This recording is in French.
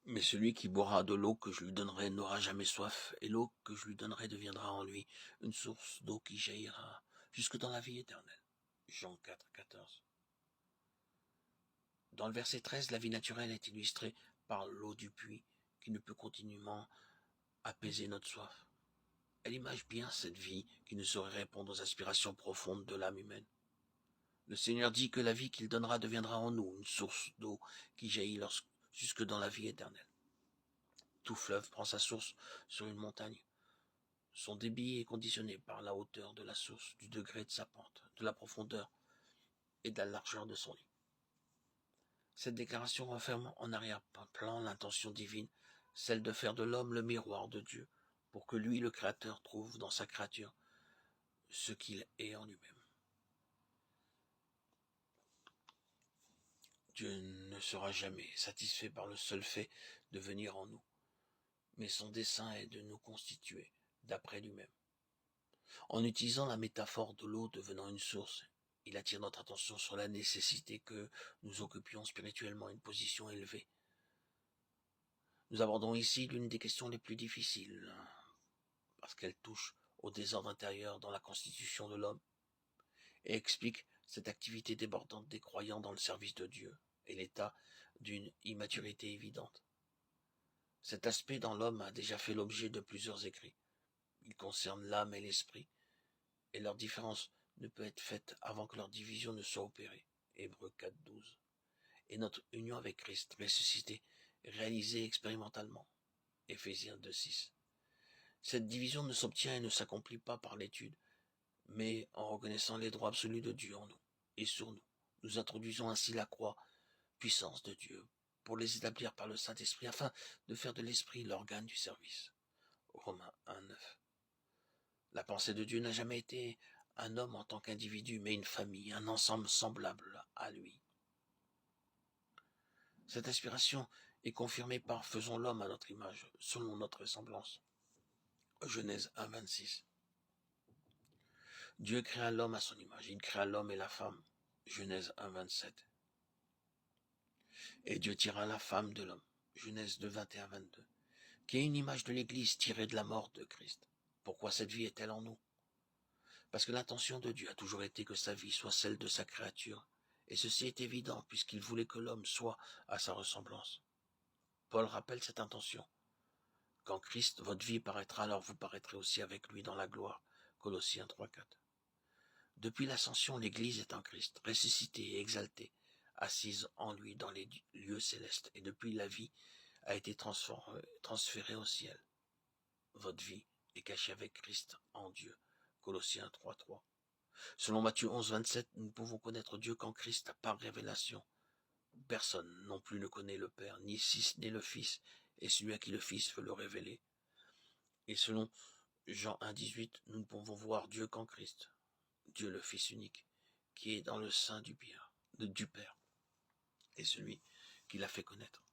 Mais celui qui boira de l'eau que je lui donnerai n'aura jamais soif, et l'eau que je lui donnerai deviendra en lui une source d'eau qui jaillira jusque dans la vie éternelle. Jean 4, 14. Dans le verset 13, la vie naturelle est illustrée par l'eau du puits qui ne peut continuellement apaiser notre soif. Elle image bien cette vie qui ne saurait répondre aux aspirations profondes de l'âme humaine. Le Seigneur dit que la vie qu'il donnera deviendra en nous une source d'eau qui jaillit jusque dans la vie éternelle. Tout fleuve prend sa source sur une montagne. Son débit est conditionné par la hauteur de la source, du degré de sa pente, de la profondeur et de la largeur de son lit. Cette déclaration renferme en arrière-plan l'intention divine, celle de faire de l'homme le miroir de Dieu, pour que lui, le Créateur, trouve dans sa créature ce qu'il est en lui-même. Dieu ne sera jamais satisfait par le seul fait de venir en nous, mais son dessein est de nous constituer d'après lui-même. En utilisant la métaphore de l'eau devenant une source, il attire notre attention sur la nécessité que nous occupions spirituellement une position élevée. Nous abordons ici l'une des questions les plus difficiles, parce qu'elle touche au désordre intérieur dans la constitution de l'homme, et explique cette activité débordante des croyants dans le service de Dieu, et l'état d'une immaturité évidente. Cet aspect dans l'homme a déjà fait l'objet de plusieurs écrits. Il concerne l'âme et l'esprit, et leur différence ne peut être faite avant que leur division ne soit opérée. Hébreux 4, 12. Et notre union avec Christ ressuscité, réalisée expérimentalement. Éphésiens 2, 6. Cette division ne s'obtient et ne s'accomplit pas par l'étude, mais en reconnaissant les droits absolus de Dieu en nous et sur nous. Nous introduisons ainsi la croix, puissance de Dieu, pour les établir par le Saint-Esprit, afin de faire de l'Esprit l'organe du service. Romains 1, 9. La pensée de Dieu n'a jamais été un homme en tant qu'individu, mais une famille, un ensemble semblable à lui. Cette aspiration est confirmée par « faisons l'homme à notre image, selon notre ressemblance ». Genèse 1, 26. Dieu créa l'homme à son image, il créa l'homme et la femme. Genèse 1, 27. Et Dieu tira la femme de l'homme. Genèse 2, 21, 22. Qui est une image de l'Église tirée de la mort de Christ. Pourquoi cette vie est-elle en nous? Parce que l'intention de Dieu a toujours été que sa vie soit celle de sa créature. Et ceci est évident puisqu'il voulait que l'homme soit à sa ressemblance. Paul rappelle cette intention. Quand Christ, votre vie paraîtra, alors vous paraîtrez aussi avec lui dans la gloire. Colossiens 3, 4. Depuis l'ascension, l'Église est en Christ, ressuscitée et exaltée, assise en lui dans les lieux célestes, et depuis la vie a été transférée au ciel. Votre vie est cachée avec Christ en Dieu. Colossiens 3, 3. Selon Matthieu 11, 27, nous ne pouvons connaître Dieu qu'en Christ par révélation. Personne non plus ne connaît le Père, ni si ce n'est le Fils, et celui à qui le Fils veut le révéler. Et selon Jean 1, 18, nous ne pouvons voir Dieu qu'en Christ, Dieu le Fils unique, qui est dans le sein du Père, et celui qui l'a fait connaître.